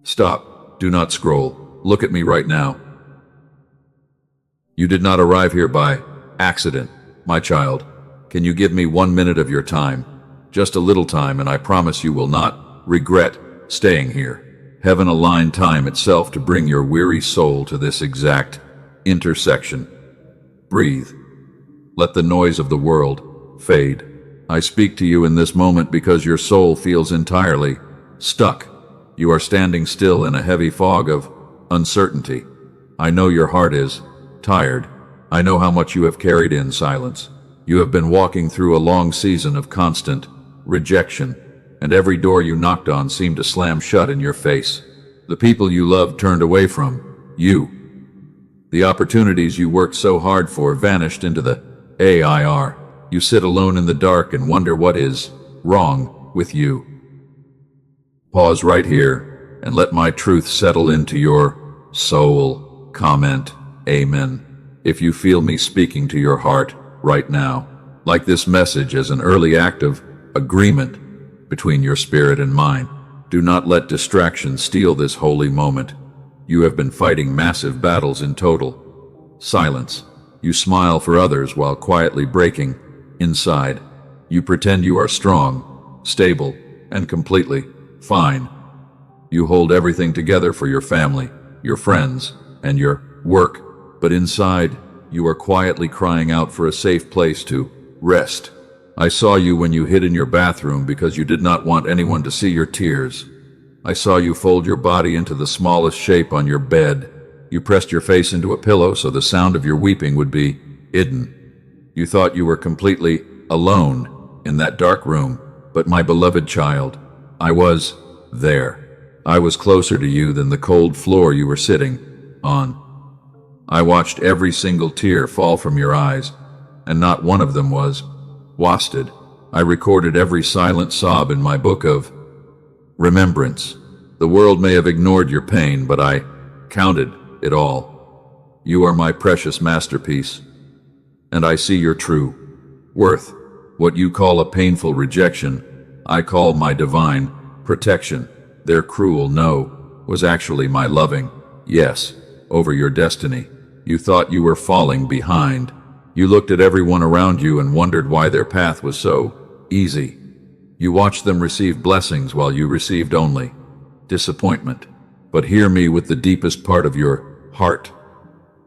Stop. Do not scroll. Look at me right now. You did not arrive here by accident, my child. Can you give me 1 minute of your time? Just a little time, and I promise you will not regret staying here. Heaven aligned time itself to bring your weary soul to this exact intersection. Breathe. Let the noise of the world fade. I speak to you in this moment because your soul feels entirely stuck. You are standing still in a heavy fog of uncertainty. I know your heart is tired. I know how much you have carried in silence. You have been walking through a long season of constant rejection, and every door you knocked on seemed to slam shut in your face. The people you loved turned away from you. The opportunities you worked so hard for vanished into the air. You sit alone in the dark and wonder what is wrong with you. Pause right here and let my truth settle into your soul. Comment, Amen, if you feel me speaking to your heart right now, like this message as an early act of agreement between your spirit and mine. Do not let distraction steal this holy moment. You have been fighting massive battles in total silence. You smile for others while quietly breaking inside. You pretend you are strong, stable, and completely fine. You hold everything together for your family, your friends, and your work, but inside, you are quietly crying out for a safe place to rest. I saw you when you hid in your bathroom because you did not want anyone to see your tears. I saw you fold your body into the smallest shape on your bed. You pressed your face into a pillow so the sound of your weeping would be hidden. You thought you were completely alone in that dark room, but my beloved child, I was there. I was closer to you than the cold floor you were sitting on. I watched every single tear fall from your eyes, and not one of them was wasted. I recorded every silent sob in my book of remembrance. The world may have ignored your pain, but I counted it all. You are my precious masterpiece, and I see your true worth. What you call a painful rejection, I call my divine protection. Their cruel no was actually my loving yes over your destiny. You thought you were falling behind. You looked at everyone around you and wondered why their path was so easy. You watched them receive blessings while you received only disappointment. But hear me with the deepest part of your heart.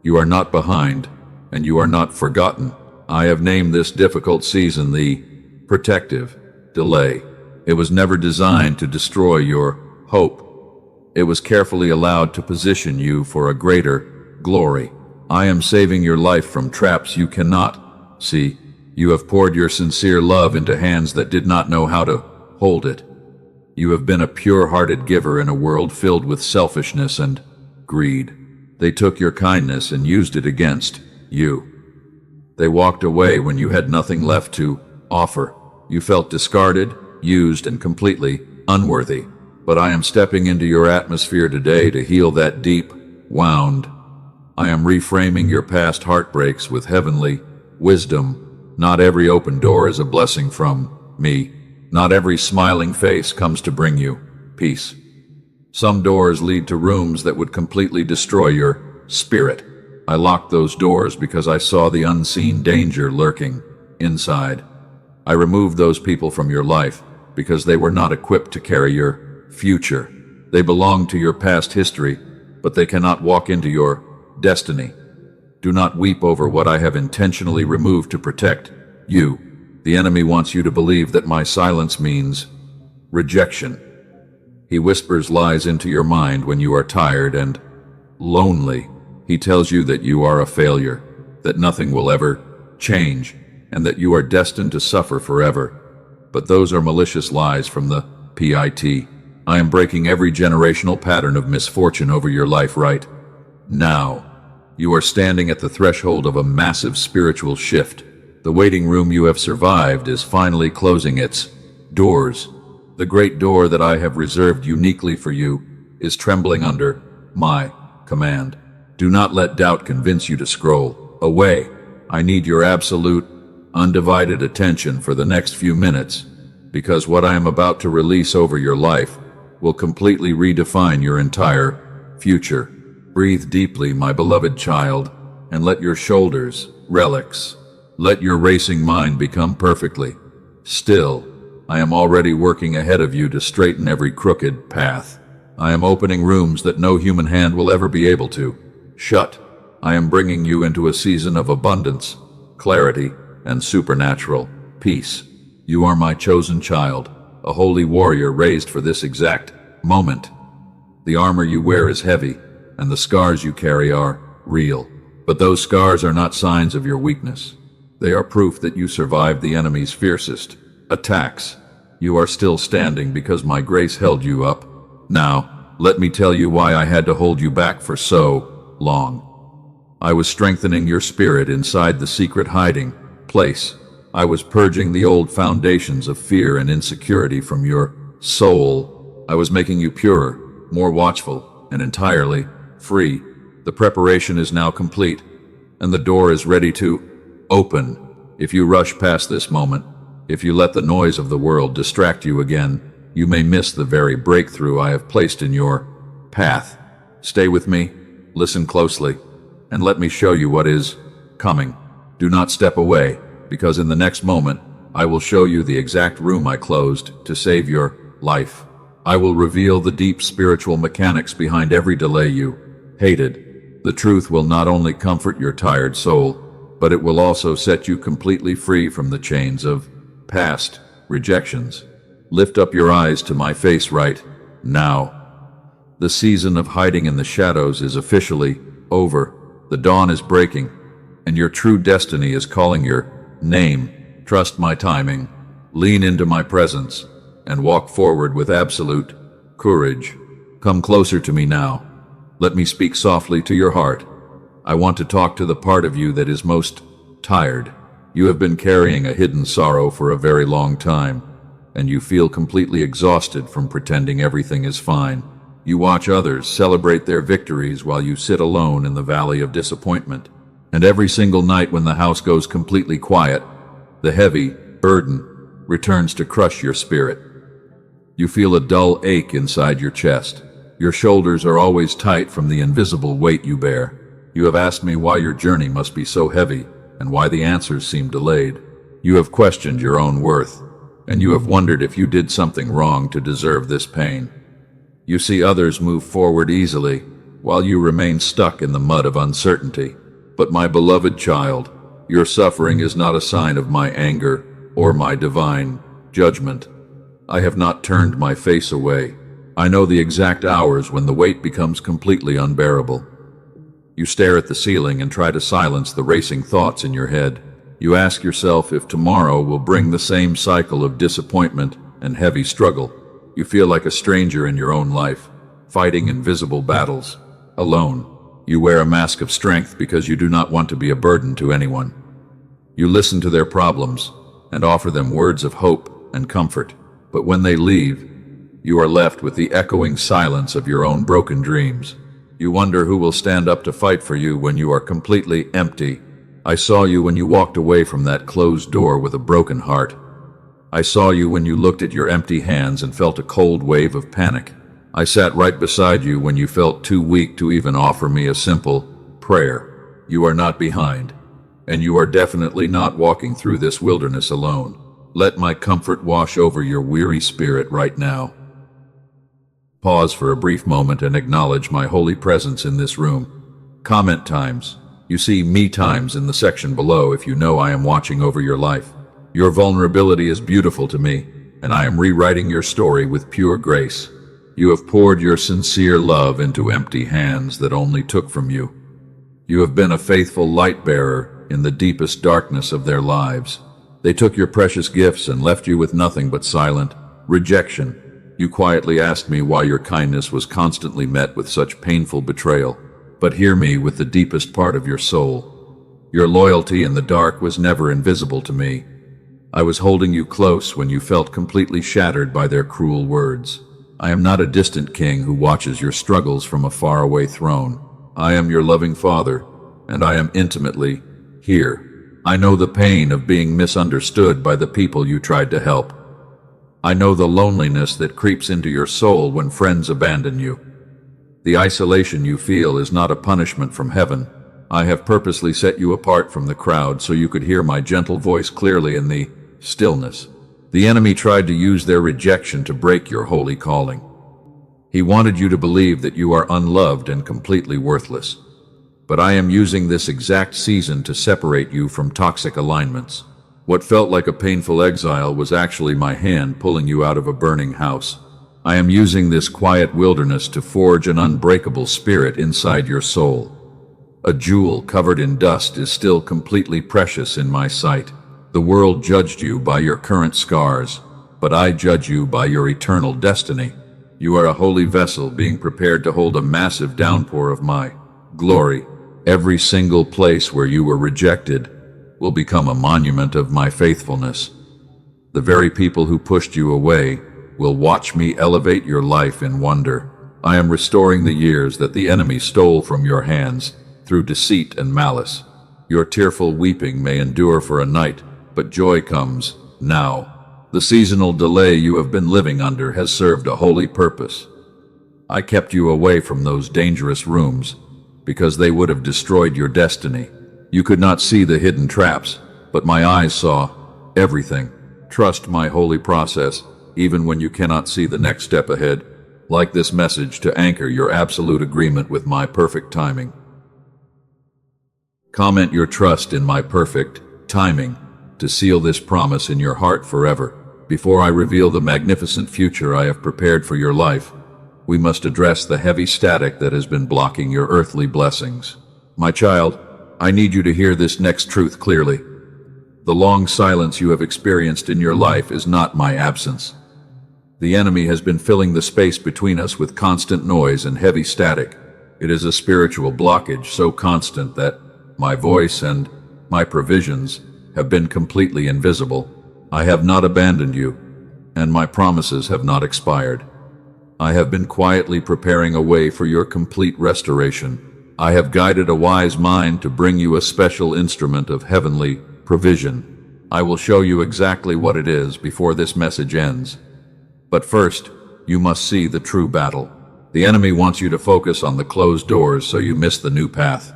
You are not behind, and you are not forgotten. I have named this difficult season the protective delay. It was never designed to destroy your hope. It was carefully allowed to position you for a greater glory. I am saving your life from traps you cannot see. You have poured your sincere love into hands that did not know how to hold it. You have been a pure-hearted giver in a world filled with selfishness and greed. They took your kindness and used it against you. They walked away when you had nothing left to offer. You felt discarded, used, and completely unworthy. But I am stepping into your atmosphere today to heal that deep wound. I am reframing your past heartbreaks with heavenly wisdom. Not every open door is a blessing from me. Not every smiling face comes to bring you peace. Some doors lead to rooms that would completely destroy your spirit. I locked those doors because I saw the unseen danger lurking inside. I removed those people from your life because they were not equipped to carry your future. They belong to your past history, but they cannot walk into your destiny. Do not weep over what I have intentionally removed to protect you. The enemy wants you to believe that my silence means rejection. He whispers lies into your mind when you are tired and lonely. He tells you that you are a failure, that nothing will ever change, and that you are destined to suffer forever. But those are malicious lies from the pit. I am breaking every generational pattern of misfortune over your life right now. You are standing at the threshold of a massive spiritual shift. The waiting room you have survived is finally closing its doors. The great door that I have reserved uniquely for you is trembling under my command. Do not let doubt convince you to scroll away. I need your absolute, undivided attention for the next few minutes, because what I am about to release over your life will completely redefine your entire future. Breathe deeply, my beloved child, and let your shoulders relax. Let your racing mind become perfectly still. I am already working ahead of you to straighten every crooked path. I am opening rooms that no human hand will ever be able to shut. I am bringing you into a season of abundance, clarity, and supernatural peace. You are my chosen child, a holy warrior raised for this exact moment. The armor you wear is heavy, and the scars you carry are real. But those scars are not signs of your weakness. They are proof that you survived the enemy's fiercest attacks. You are still standing because my grace held you up. Now, let me tell you why I had to hold you back for so long. I was strengthening your spirit inside the secret hiding place. I was purging the old foundations of fear and insecurity from your soul. I was making you purer, more watchful, and entirely free. The preparation is now complete, and the door is ready to open. If you rush past this moment, if you let the noise of the world distract you again, you may miss the very breakthrough I have placed in your path. Stay with me, listen closely, and let me show you what is coming. Do not step away, because in the next moment, I will show you the exact room I closed to save your life. I will reveal the deep spiritual mechanics behind every delay you hated. The truth will not only comfort your tired soul, but it will also set you completely free from the chains of past rejections. Lift up your eyes to my face right now. The season of hiding in the shadows is officially over. The dawn is breaking, and your true destiny is calling your name. Trust my timing, lean into my presence, and walk forward with absolute courage. Come closer to me now. Let me speak softly to your heart. I want to talk to the part of you that is most tired. You have been carrying a hidden sorrow for a very long time, and you feel completely exhausted from pretending everything is fine. You watch others celebrate their victories while you sit alone in the valley of disappointment. And every single night when the house goes completely quiet, the heavy burden returns to crush your spirit. You feel a dull ache inside your chest. Your shoulders are always tight from the invisible weight you bear. You have asked me why your journey must be so heavy and why the answers seem delayed. You have questioned your own worth, and you have wondered if you did something wrong to deserve this pain. You see others move forward easily, while you remain stuck in the mud of uncertainty. But my beloved child, your suffering is not a sign of my anger or my divine judgment. I have not turned my face away. I know the exact hours when the weight becomes completely unbearable. You stare at the ceiling and try to silence the racing thoughts in your head. You ask yourself if tomorrow will bring the same cycle of disappointment and heavy struggle. You feel like a stranger in your own life, fighting invisible battles, alone. You wear a mask of strength because you do not want to be a burden to anyone. You listen to their problems and offer them words of hope and comfort. But when they leave, you are left with the echoing silence of your own broken dreams. You wonder who will stand up to fight for you when you are completely empty. I saw you when you walked away from that closed door with a broken heart. I saw you when you looked at your empty hands and felt a cold wave of panic. I sat right beside you when you felt too weak to even offer me a simple prayer. You are not behind, and you are definitely not walking through this wilderness alone. Let my comfort wash over your weary spirit right now. Pause for a brief moment and acknowledge my holy presence in this room. Comment times. You see me times in the section below if you know I am watching over your life. Your vulnerability is beautiful to me, and I am rewriting your story with pure grace. You have poured your sincere love into empty hands that only took from you. You have been a faithful light bearer in the deepest darkness of their lives. They took your precious gifts and left you with nothing but silent rejection. You quietly asked me why your kindness was constantly met with such painful betrayal. But hear me with the deepest part of your soul. Your loyalty in the dark was never invisible to me. I was holding you close when you felt completely shattered by their cruel words. I am not a distant king who watches your struggles from a faraway throne. I am your loving father, and I am intimately here. I know the pain of being misunderstood by the people you tried to help. I know the loneliness that creeps into your soul when friends abandon you. The isolation you feel is not a punishment from heaven. I have purposely set you apart from the crowd so you could hear my gentle voice clearly in the stillness. The enemy tried to use their rejection to break your holy calling. He wanted you to believe that you are unloved and completely worthless. But I am using this exact season to separate you from toxic alignments. What felt like a painful exile was actually my hand pulling you out of a burning house. I am using this quiet wilderness to forge an unbreakable spirit inside your soul. A jewel covered in dust is still completely precious in my sight. The world judged you by your current scars, but I judge you by your eternal destiny. You are a holy vessel being prepared to hold a massive downpour of my glory. Every single place where you were rejected will become a monument of my faithfulness. The very people who pushed you away will watch me elevate your life in wonder. I am restoring the years that the enemy stole from your hands through deceit and malice. Your tearful weeping may endure for a night, but joy comes now. The seasonal delay you have been living under has served a holy purpose. I kept you away from those dangerous rooms because they would have destroyed your destiny. You could not see the hidden traps, but my eyes saw everything. Trust my holy process, even when you cannot see the next step ahead. Like this message to anchor your absolute agreement with my perfect timing. Comment your trust in my perfect timing to seal this promise in your heart forever. Before I reveal the magnificent future I have prepared for your life, we must address the heavy static that has been blocking your earthly blessings. My child, I need you to hear this next truth clearly. The long silence you have experienced in your life is not my absence. The enemy has been filling the space between us with constant noise and heavy static. It is a spiritual blockage so constant that my voice and my provisions have been completely invisible. I have not abandoned you, and my promises have not expired. I have been quietly preparing a way for your complete restoration. I have guided a wise mind to bring you a special instrument of heavenly provision. I will show you exactly what it is before this message ends. But first, you must see the true battle. The enemy wants you to focus on the closed doors so you miss the new path.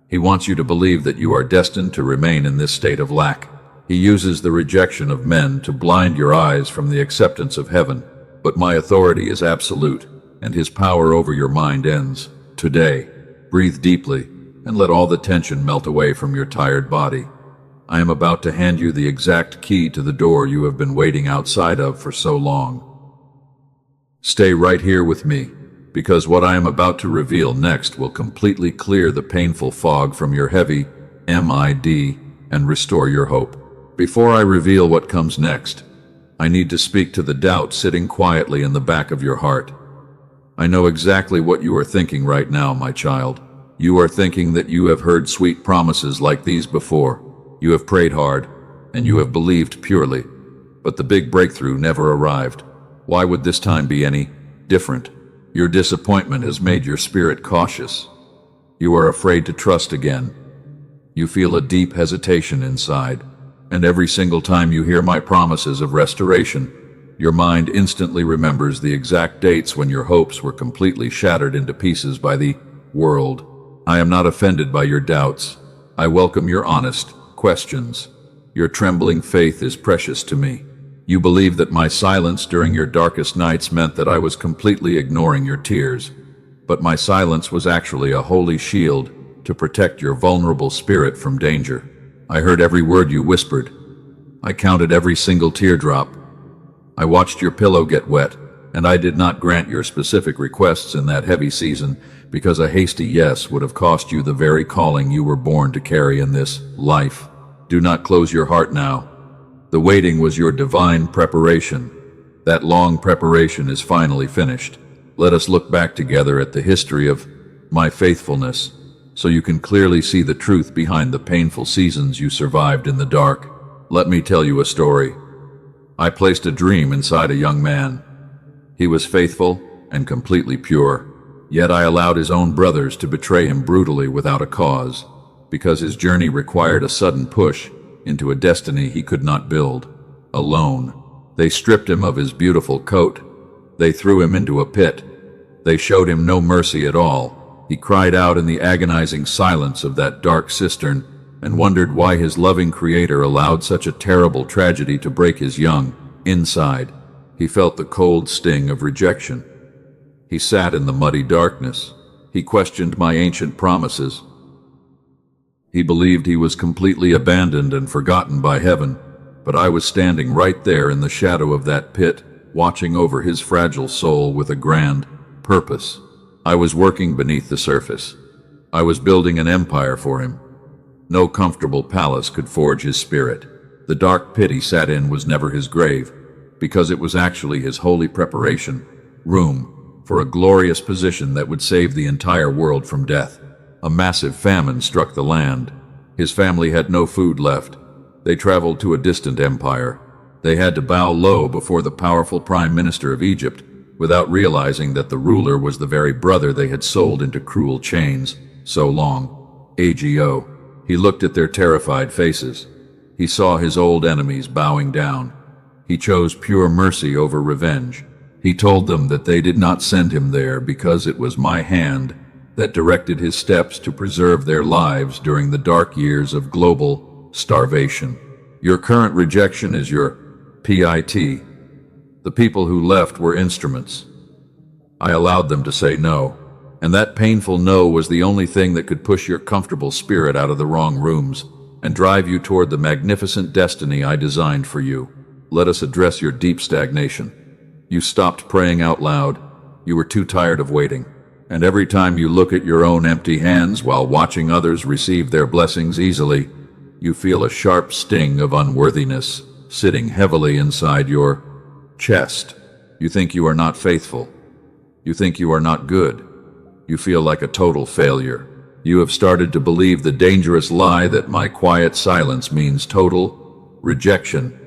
He wants you to believe that you are destined to remain in this state of lack. He uses the rejection of men to blind your eyes from the acceptance of heaven. But my authority is absolute, and his power over your mind ends today. Breathe deeply, and let all the tension melt away from your tired body. I am about to hand you the exact key to the door you have been waiting outside of for so long. Stay right here with me, because what I am about to reveal next will completely clear the painful fog from your heavy mind and restore your hope. Before I reveal what comes next, I need to speak to the doubt sitting quietly in the back of your heart. I know exactly what you are thinking right now, my child. You are thinking that you have heard sweet promises like these before. You have prayed hard, and you have believed purely, but the big breakthrough never arrived. Why would this time be any different? Your disappointment has made your spirit cautious. You are afraid to trust again. You feel a deep hesitation inside, and every single time you hear my promises of restoration, your mind instantly remembers the exact dates when your hopes were completely shattered into pieces by the world. I am not offended by your doubts. I welcome your honest questions. Your trembling faith is precious to me. You believe that my silence during your darkest nights meant that I was completely ignoring your tears. But my silence was actually a holy shield to protect your vulnerable spirit from danger. I heard every word you whispered. I counted every single teardrop. I watched your pillow get wet, and I did not grant your specific requests in that heavy season because a hasty yes would have cost you the very calling you were born to carry in this life. Do not close your heart now. The waiting was your divine preparation. That long preparation is finally finished. Let us look back together at the history of my faithfulness, so you can clearly see the truth behind the painful seasons you survived in the dark. Let me tell you a story. I placed a dream inside a young man. He was faithful and completely pure, yet I allowed his own brothers to betray him brutally without a cause, because his journey required a sudden push into a destiny he could not build alone. They stripped him of his beautiful coat. They threw him into a pit. They showed him no mercy at all. He cried out in the agonizing silence of that dark cistern and wondered why his loving Creator allowed such a terrible tragedy to break his young. Inside, he felt the cold sting of rejection. He sat in the muddy darkness. He questioned my ancient promises. He believed he was completely abandoned and forgotten by heaven, but I was standing right there in the shadow of that pit, watching over his fragile soul with a grand purpose. I was working beneath the surface. I was building an empire for him. No comfortable palace could forge his spirit. The dark pit he sat in was never his grave, because it was actually his holy preparation room for a glorious position that would save the entire world from death. A massive famine struck the land. His family had no food left. They traveled to a distant empire. They had to bow low before the powerful prime minister of Egypt, without realizing that the ruler was the very brother they had sold into cruel chains so long ago. He looked at their terrified faces. He saw his old enemies bowing down. He chose pure mercy over revenge. He told them that they did not send him there because it was my hand that directed his steps to preserve their lives during the dark years of global starvation. Your current rejection is your PIT. The people who left were instruments. I allowed them to say no, and that painful no was the only thing that could push your comfortable spirit out of the wrong rooms and drive you toward the magnificent destiny I designed for you. Let us address your deep stagnation. You stopped praying out loud. You were too tired of waiting. And every time you look at your own empty hands while watching others receive their blessings easily, you feel a sharp sting of unworthiness sitting heavily inside your chest. You think you are not faithful. You think you are not good. You feel like a total failure. You have started to believe the dangerous lie that my quiet silence means total rejection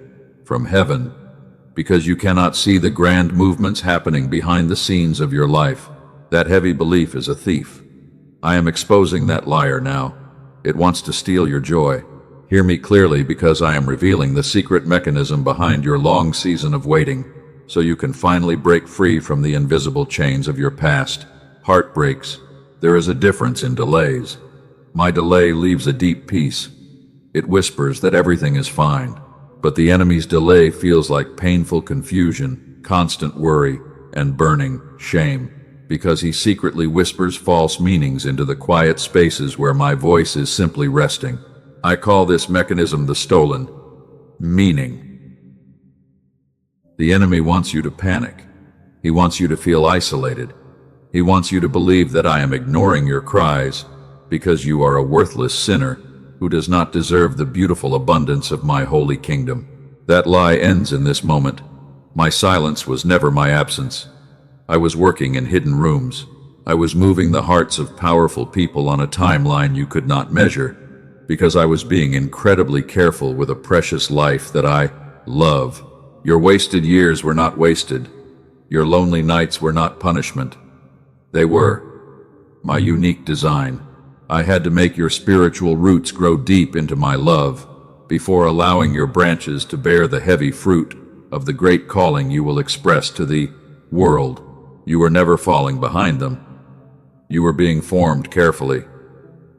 from heaven, because you cannot see the grand movements happening behind the scenes of your life. That heavy belief is a thief. I am exposing that liar now. It wants to steal your joy. Hear me clearly, because I am revealing the secret mechanism behind your long season of waiting, so you can finally break free from the invisible chains of your past. Heartbreaks. There is a difference in delays. My delay leaves a deep peace. It whispers that everything is fine. But the enemy's delay feels like painful confusion, constant worry, and burning shame, because he secretly whispers false meanings into the quiet spaces where my voice is simply resting. I call this mechanism the stolen meaning. The enemy wants you to panic. He wants you to feel isolated. He wants you to believe that I am ignoring your cries because you are a worthless sinner who does not deserve the beautiful abundance of my holy kingdom. That lie ends in this moment. My silence was never my absence. I was working in hidden rooms. I was moving the hearts of powerful people on a timeline you could not measure, because I was being incredibly careful with a precious life that I love. Your wasted years were not wasted. Your lonely nights were not punishment. They were my unique design. I had to make your spiritual roots grow deep into my love before allowing your branches to bear the heavy fruit of the great calling you will express to the world. You were never falling behind them. You were being formed carefully.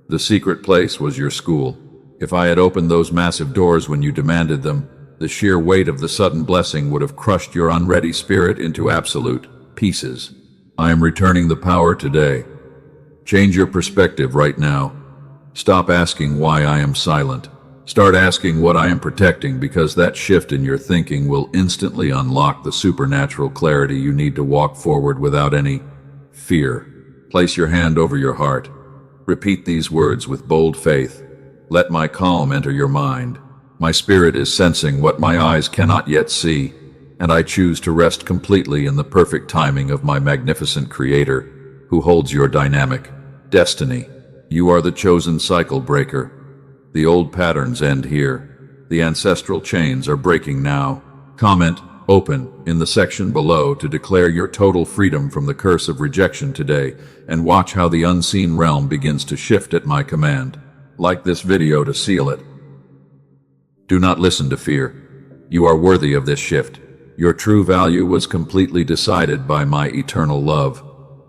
The secret place was your school. If I had opened those massive doors when you demanded them, the sheer weight of the sudden blessing would have crushed your unready spirit into absolute pieces. I am returning the power today. Change your perspective right now. Stop asking why I am silent. Start asking what I am protecting, because that shift in your thinking will instantly unlock the supernatural clarity you need to walk forward without any fear. Place your hand over your heart. Repeat these words with bold faith. Let my calm enter your mind. My spirit is sensing what my eyes cannot yet see, and I choose to rest completely in the perfect timing of my magnificent Creator, who holds your dynamic destiny. You are the chosen cycle breaker. The old patterns end here. The ancestral chains are breaking now. Comment "Open" in the section below to declare your total freedom from the curse of rejection today, and watch how the unseen realm begins to shift at my command. Like this video to seal it. Do not listen to fear. You are worthy of this shift. Your true value was completely decided by my eternal love,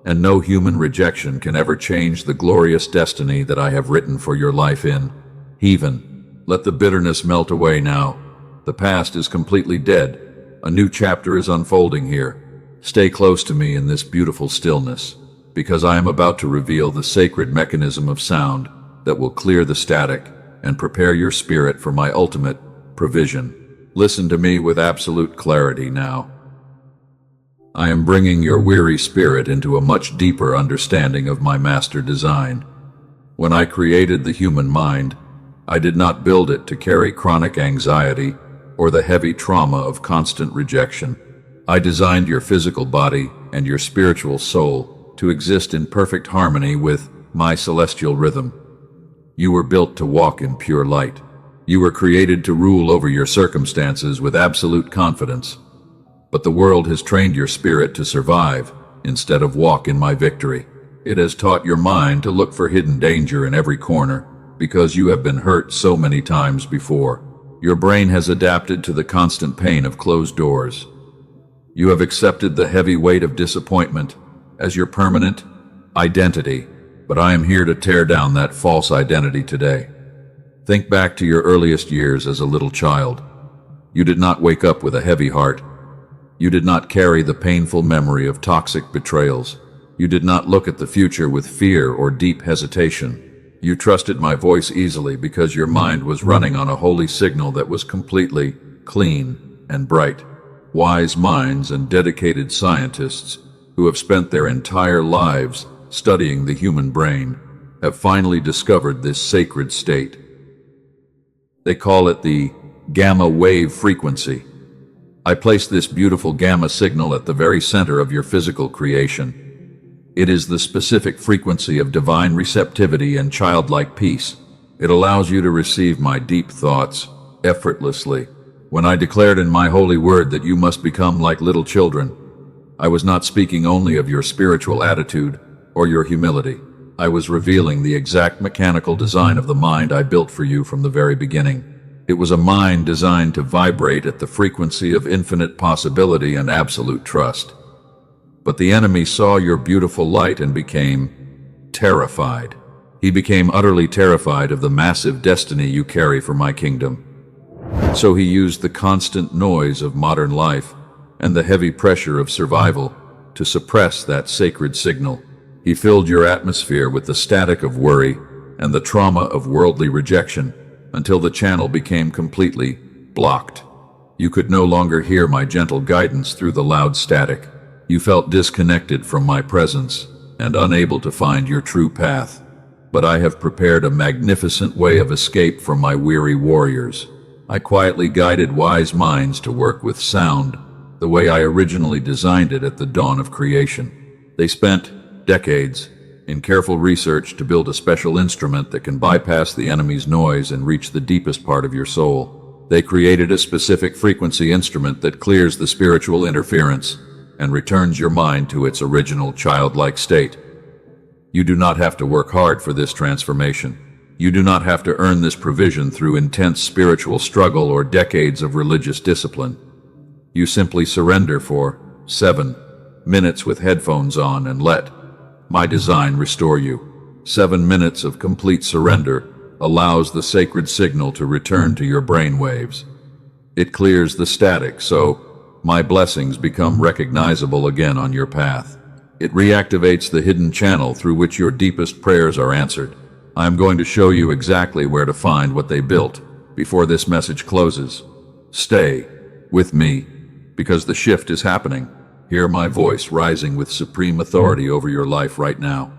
and no human rejection can ever change the glorious destiny that I have written for your life in heaven. Let the bitterness melt away now. The past is completely dead. A new chapter is unfolding here. Stay close to me in this beautiful stillness, because I am about to reveal the sacred mechanism of sound that will clear the static and prepare your spirit for my ultimate provision. Listen to me with absolute clarity now. I am bringing your weary spirit into a much deeper understanding of my master design. When I created the human mind, I did not build it to carry chronic anxiety or the heavy trauma of constant rejection. I designed your physical body and your spiritual soul to exist in perfect harmony with my celestial rhythm. You were built to walk in pure light. You were created to rule over your circumstances with absolute confidence. But the world has trained your spirit to survive instead of walk in my victory. It has taught your mind to look for hidden danger in every corner because you have been hurt so many times before. Your brain has adapted to the constant pain of closed doors. You have accepted the heavy weight of disappointment as your permanent identity, but I am here to tear down that false identity today. Think back to your earliest years as a little child. You did not wake up with a heavy heart. You did not carry the painful memory of toxic betrayals. You did not look at the future with fear or deep hesitation. You trusted my voice easily because your mind was running on a holy signal that was completely clean and bright. Wise minds and dedicated scientists who have spent their entire lives studying the human brain have finally discovered this sacred state. They call it the gamma wave frequency. I place this beautiful gamma signal at the very center of your physical creation. It is the specific frequency of divine receptivity and childlike peace. It allows you to receive my deep thoughts effortlessly. When I declared in my holy word that you must become like little children, I was not speaking only of your spiritual attitude or your humility. I was revealing the exact mechanical design of the mind I built for you from the very beginning. It was a mind designed to vibrate at the frequency of infinite possibility and absolute trust. But the enemy saw your beautiful light and became terrified. He became utterly terrified of the massive destiny you carry for my kingdom. So he used the constant noise of modern life and the heavy pressure of survival to suppress that sacred signal. He filled your atmosphere with the static of worry and the trauma of worldly rejection until the channel became completely blocked. You could no longer hear my gentle guidance through the loud static. You felt disconnected from my presence and unable to find your true path. But I have prepared a magnificent way of escape for my weary warriors. I quietly guided wise minds to work with sound the way I originally designed it at the dawn of creation. They spent decades in careful research to build a special instrument that can bypass the enemy's noise and reach the deepest part of your soul. They created a specific frequency instrument that clears the spiritual interference and returns your mind to its original childlike state. You do not have to work hard for this transformation. You do not have to earn this provision through intense spiritual struggle or decades of religious discipline. You simply surrender for 7 minutes with headphones on and let my design restore you. 7 minutes of complete surrender allows the sacred signal to return to your brain waves. It clears the static so my blessings become recognizable again on your path. It reactivates the hidden channel through which your deepest prayers are answered. I am going to show you exactly where to find what they built before this message closes. Stay with me because the shift is happening. Hear my voice rising with supreme authority over your life right now.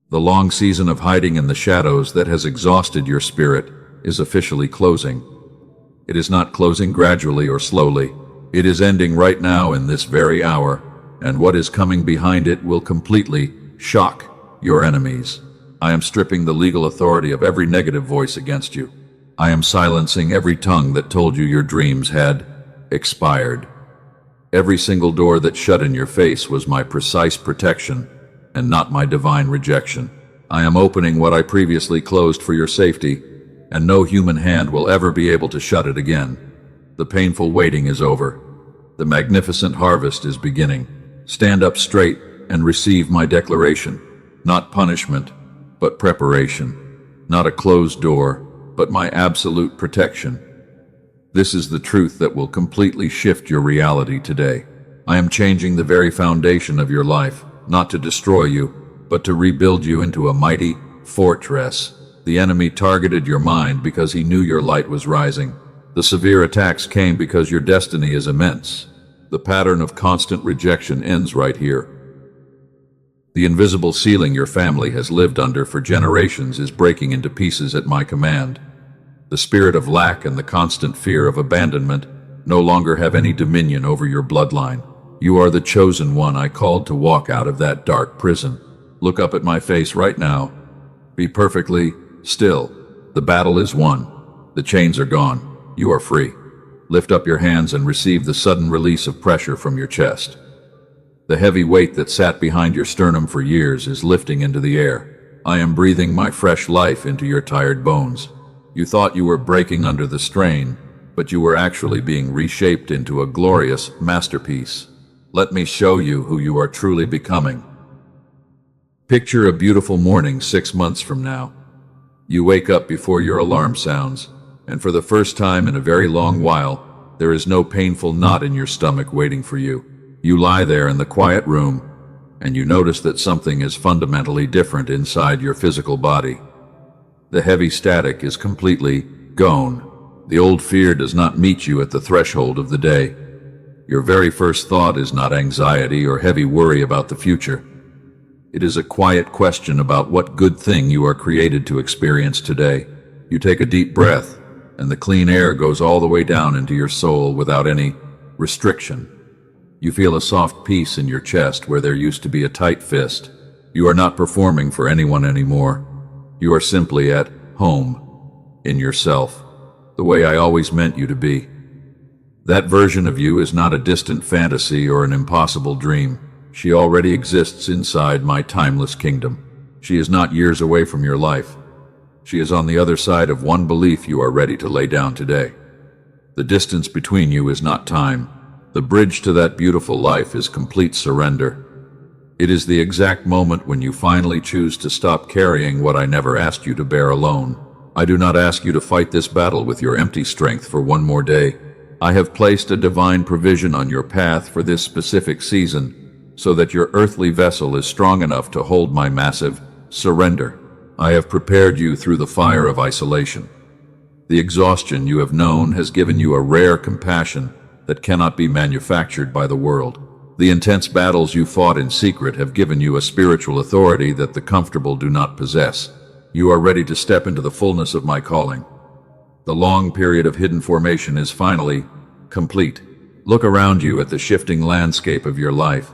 The long season of hiding in the shadows that has exhausted your spirit is officially closing. It is not closing gradually or slowly. It is ending right now in this very hour, and what is coming behind it will completely shock your enemies. I am stripping the legal authority of every negative voice against you. I am silencing every tongue that told you your dreams had expired. Every single door that shut in your face was my precise protection and not my divine rejection. I am opening what I previously closed for your safety, and no human hand will ever be able to shut it again. The painful waiting is over. The magnificent harvest is beginning. Stand up straight and receive my declaration. Not punishment, but preparation. Not a closed door, but my absolute protection. This is the truth that will completely shift your reality today. I am changing the very foundation of your life, not to destroy you, but to rebuild you into a mighty fortress. The enemy targeted your mind because he knew your light was rising. The severe attacks came because your destiny is immense. The pattern of constant rejection ends right here. The invisible ceiling your family has lived under for generations is breaking into pieces at my command. The spirit of lack and the constant fear of abandonment no longer have any dominion over your bloodline. You are the chosen one I called to walk out of that dark prison. Look up at my face right now. Be perfectly still. The battle is won. The chains are gone. You are free. Lift up your hands and receive the sudden release of pressure from your chest. The heavy weight that sat behind your sternum for years is lifting into the air. I am breathing my fresh life into your tired bones. You thought you were breaking under the strain, but you were actually being reshaped into a glorious masterpiece. Let me show you who you are truly becoming. Picture a beautiful morning 6 months from now. You wake up before your alarm sounds, and for the first time in a very long while, there is no painful knot in your stomach waiting for you. You lie there in the quiet room, and you notice that something is fundamentally different inside your physical body. The heavy static is completely gone. The old fear does not meet you at the threshold of the day. Your very first thought is not anxiety or heavy worry about the future. It is a quiet question about what good thing you are created to experience today. You take a deep breath, and the clean air goes all the way down into your soul without any restriction. You feel a soft peace in your chest where there used to be a tight fist. You are not performing for anyone anymore. You are simply at home, in yourself, the way I always meant you to be. That version of you is not a distant fantasy or an impossible dream. She already exists inside my timeless kingdom. She is not years away from your life. She is on the other side of one belief you are ready to lay down today. The distance between you is not time. The bridge to that beautiful life is complete surrender. It is the exact moment when you finally choose to stop carrying what I never asked you to bear alone. I do not ask you to fight this battle with your empty strength for one more day. I have placed a divine provision on your path for this specific season, so that your earthly vessel is strong enough to hold my massive surrender. I have prepared you through the fire of isolation. The exhaustion you have known has given you a rare compassion that cannot be manufactured by the world. The intense battles you fought in secret have given you a spiritual authority that the comfortable do not possess. You are ready to step into the fullness of my calling. The long period of hidden formation is finally complete. Look around you at the shifting landscape of your life.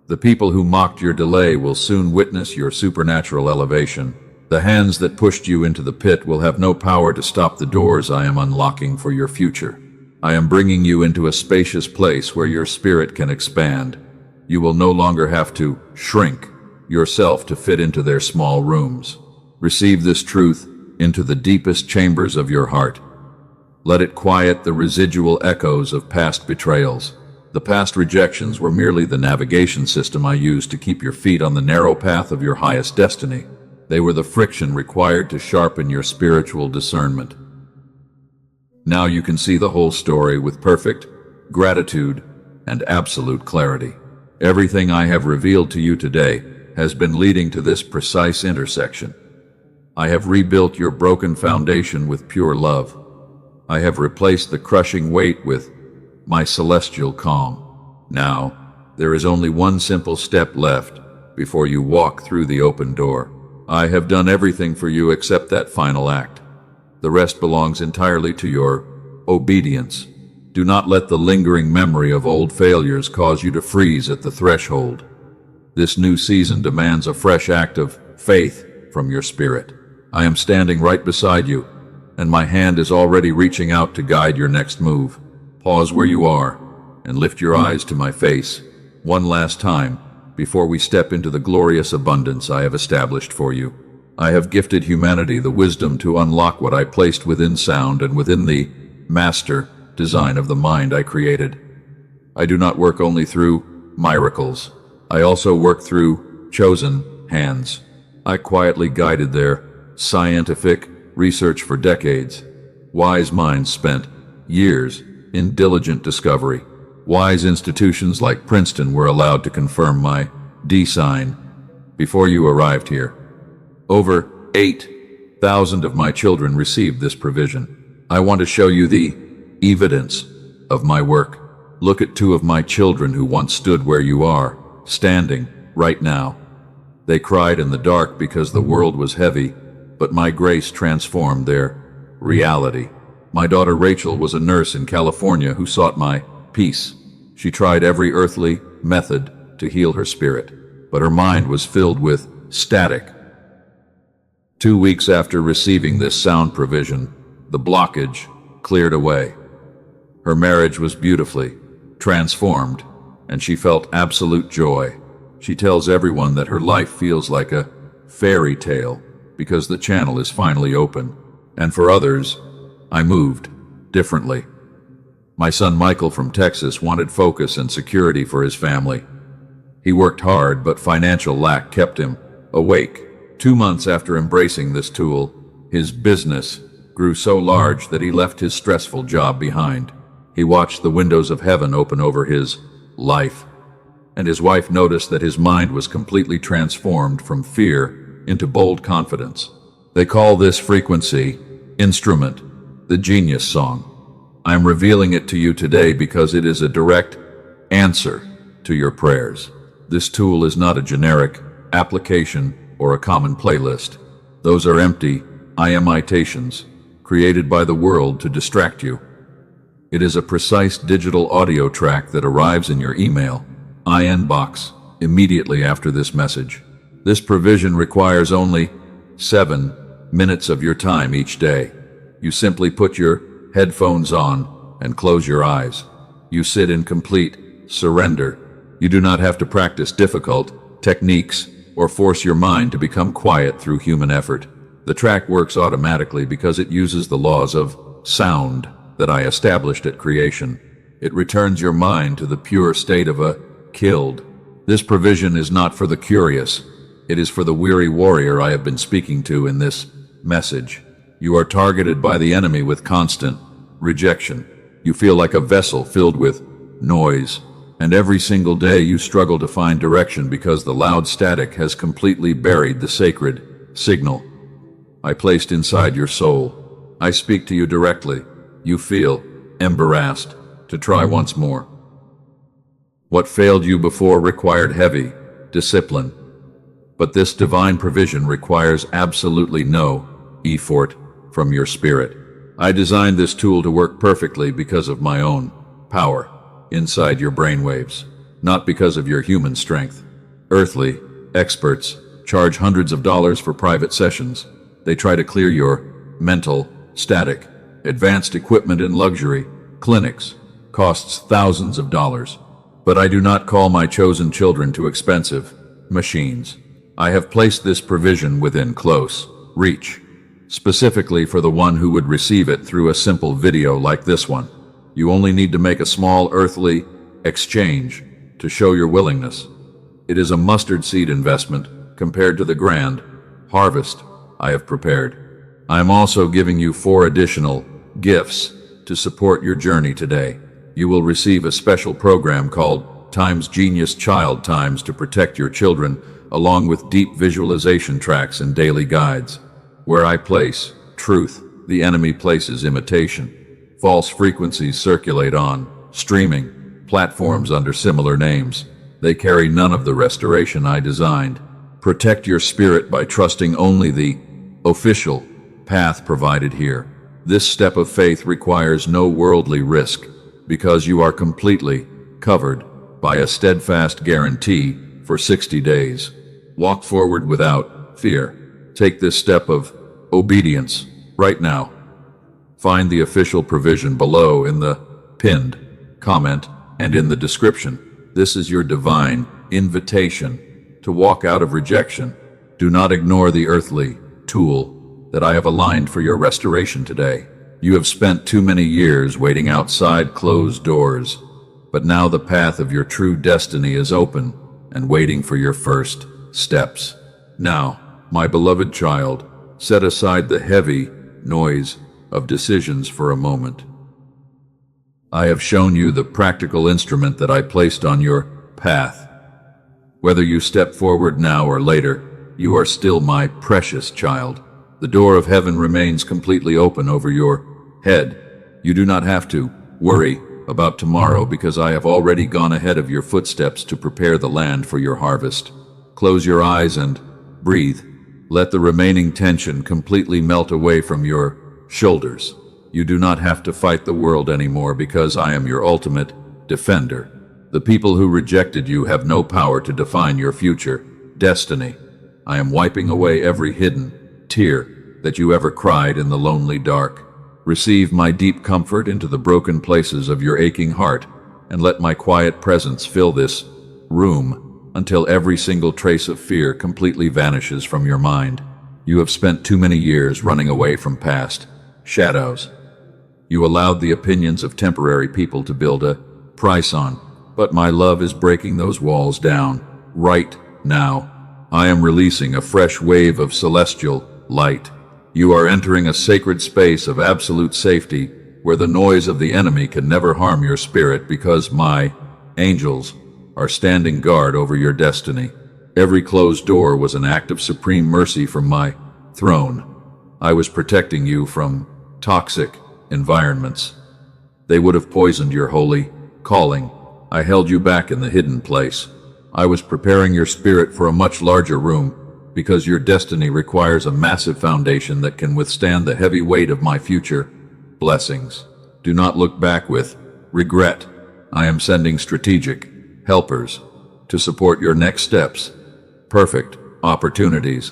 The people who mocked your delay will soon witness your supernatural elevation. The hands that pushed you into the pit will have no power to stop the doors I am unlocking for your future. I am bringing you into a spacious place where your spirit can expand. You will no longer have to shrink yourself to fit into their small rooms. Receive this truth into the deepest chambers of your heart. Let it quiet the residual echoes of past betrayals. The past rejections were merely the navigation system I used to keep your feet on the narrow path of your highest destiny. They were the friction required to sharpen your spiritual discernment. Now you can see the whole story with perfect gratitude and absolute clarity. Everything I have revealed to you today has been leading to this precise intersection. I have rebuilt your broken foundation with pure love. I have replaced the crushing weight with my celestial calm. Now, there is only one simple step left before you walk through the open door. I have done everything for you except that final act. The rest belongs entirely to your obedience. Do not let the lingering memory of old failures cause you to freeze at the threshold. This new season demands a fresh act of faith from your spirit. I am standing right beside you, and my hand is already reaching out to guide your next move. Pause where you are and lift your eyes to my face one last time before we step into the glorious abundance I have established for you. I have gifted humanity the wisdom to unlock what I placed within sound and within the master design of the mind I created. I do not work only through miracles. I also work through chosen hands. I quietly guided their scientific research for decades. Wise minds spent years in diligent discovery. Wise institutions like Princeton were allowed to confirm my design before you arrived here. Over 8,000 of my children received this provision. I want to show you the evidence of my work. Look at 2 of my children who once stood where you are, standing right now. They cried in the dark because the world was heavy, but my grace transformed their reality. My daughter Rachel was a nurse in California who sought my peace. She tried every earthly method to heal her spirit, but her mind was filled with static. 2 weeks after receiving this sound provision, the blockage cleared away. Her marriage was beautifully transformed, and she felt absolute joy. She tells everyone that her life feels like a fairy tale because the channel is finally open. And for others, I moved differently. My son Michael from Texas wanted focus and security for his family. He worked hard, but financial lack kept him awake. 2 months after embracing this tool, his business grew so large that he left his stressful job behind. He watched the windows of heaven open over his life, and his wife noticed that his mind was completely transformed from fear into bold confidence. They call this frequency instrument the genius song. I am revealing it to you today because it is a direct answer to your prayers. This tool is not a generic application or a common playlist. Those are empty imitations created by the world to distract you. It is a precise digital audio track that arrives in your email inbox immediately after this message. This provision requires only 7 minutes of your time each day. You simply put your headphones on and close your eyes. You sit in complete surrender. You do not have to practice difficult techniques or force your mind to become quiet through human effort. The track works automatically because it uses the laws of sound that I established at creation. It returns your mind to the pure state of a killed. This provision is not for the curious. It is for the weary warrior I have been speaking to in this message. You are targeted by the enemy with constant rejection. You feel like a vessel filled with noise, and every single day you struggle to find direction because the loud static has completely buried the sacred signal I placed inside your soul. I speak to you directly. You feel embarrassed to try once more. What failed you before required heavy discipline, but this divine provision requires absolutely no effort from your spirit. I designed this tool to work perfectly because of my own power inside your brainwaves, not because of your human strength. Earthly experts charge hundreds of dollars for private sessions. They try to clear your mental static. Advanced equipment in luxury clinics costs thousands of dollars. But I do not call my chosen children to expensive machines. I have placed this provision within close reach, specifically for the one who would receive it through a simple video like this one. You only need to make a small earthly exchange to show your willingness. It is a mustard seed investment compared to the grand harvest I have prepared. I am also giving you 4 additional gifts to support your journey today. You will receive a special program called Times Genius Child Times to protect your children, along with deep visualization tracks and daily guides. Where I place truth, the enemy places imitation. False frequencies circulate on streaming platforms under similar names. They carry none of the restoration I designed. Protect your spirit by trusting only the official path provided here. This step of faith requires no worldly risk because you are completely covered by a steadfast guarantee for 60 days. Walk forward without fear. Take this step of obedience right now. Find the official provision below in the pinned comment and in the description. This is your divine invitation to walk out of rejection. Do not ignore the earthly tool that I have aligned for your restoration today. You have spent too many years waiting outside closed doors, but now the path of your true destiny is open and waiting for your first steps. Now, my beloved child, set aside the heavy noise of decisions for a moment. I have shown you the practical instrument that I placed on your path. Whether you step forward now or later, you are still my precious child. The door of heaven remains completely open over your head. You do not have to worry about tomorrow because I have already gone ahead of your footsteps to prepare the land for your harvest. Close your eyes and breathe. Let the remaining tension completely melt away from your shoulders. You do not have to fight the world anymore because I am your ultimate defender. The people who rejected you have no power to define your future destiny. I am wiping away every hidden tear that you ever cried in the lonely dark. Receive my deep comfort into the broken places of your aching heart, and let my quiet presence fill this room until every single trace of fear completely vanishes from your mind. You have spent too many years running away from past shadows. You allowed the opinions of temporary people to build a price on, but my love is breaking those walls down right now. I am releasing a fresh wave of celestial light. You are entering a sacred space of absolute safety where the noise of the enemy can never harm your spirit because my angels are standing guard over your destiny. Every closed door was an act of supreme mercy from my throne. I was protecting you from toxic environments. They would have poisoned your holy calling. I held you back in the hidden place. I was preparing your spirit for a much larger room because your destiny requires a massive foundation that can withstand the heavy weight of my future blessings. Do not look back with regret. I am sending strategic helpers to support your next steps. Perfect opportunities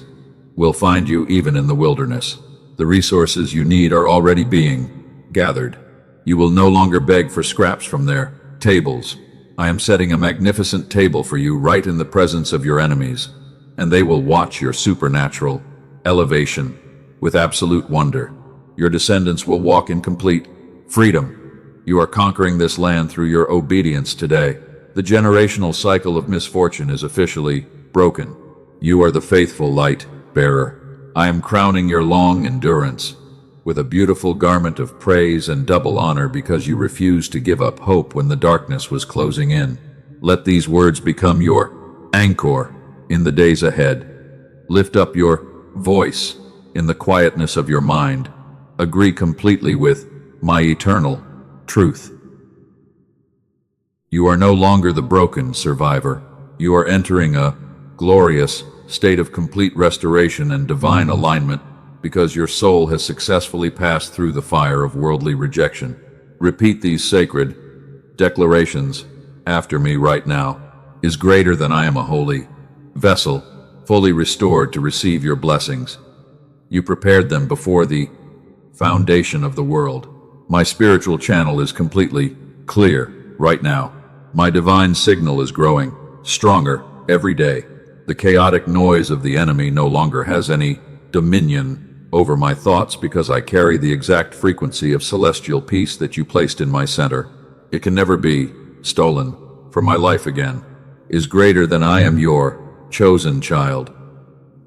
will find you even in the wilderness. The resources you need are already being gathered. You will no longer beg for scraps from their tables. I am setting a magnificent table for you right in the presence of your enemies, and they will watch your supernatural elevation with absolute wonder. Your descendants will walk in complete freedom. You are conquering this land through your obedience today. The generational cycle of misfortune is officially broken. You are the faithful light bearer. I am crowning your long endurance with a beautiful garment of praise and double honor because you refused to give up hope when the darkness was closing in. Let these words become your anchor in the days ahead. Lift up your voice in the quietness of your mind. Agree completely with my eternal truth. You are no longer the broken survivor. You are entering a glorious state of complete restoration and divine alignment because your soul has successfully passed through the fire of worldly rejection. Repeat these sacred declarations after me right now. Is greater than I am a holy vessel, fully restored to receive your blessings. You prepared them before the foundation of the world. My spiritual channel is completely clear right now. My divine signal is growing stronger every day. The chaotic noise of the enemy no longer has any dominion over my thoughts because I carry the exact frequency of celestial peace that you placed in my center. It can never be stolen from my life again. Is greater than I am your chosen child.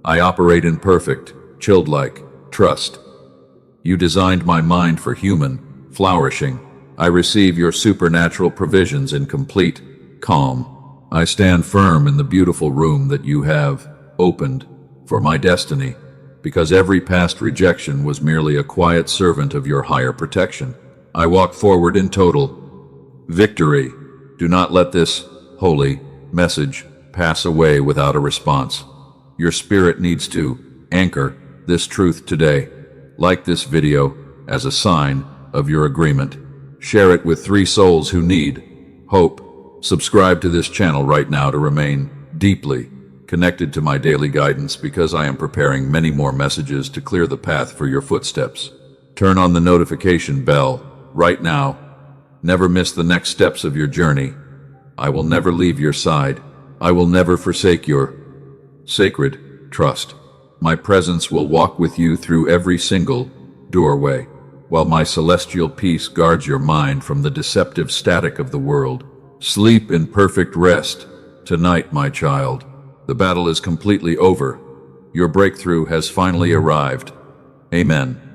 I operate in perfect, childlike trust. You designed my mind for human flourishing. I receive your supernatural provisions in complete calm. I stand firm in the beautiful room that you have opened for my destiny, because every past rejection was merely a quiet servant of your higher protection. I walk forward in total victory. Do not let this holy message pass away without a response. Your spirit needs to anchor this truth today. Like this video as a sign of your agreement. Share it with 3 souls who need hope. Subscribe to this channel right now to remain deeply connected to my daily guidance because I am preparing many more messages to clear the path for your footsteps. Turn on the notification bell right now. Never miss the next steps of your journey. I will never leave your side. I will never forsake your sacred trust. My presence will walk with you through every single doorway. while my celestial peace guards your mind from the deceptive static of the world. Sleep in perfect rest tonight, my child. The battle is completely over. Your breakthrough has finally arrived. Amen.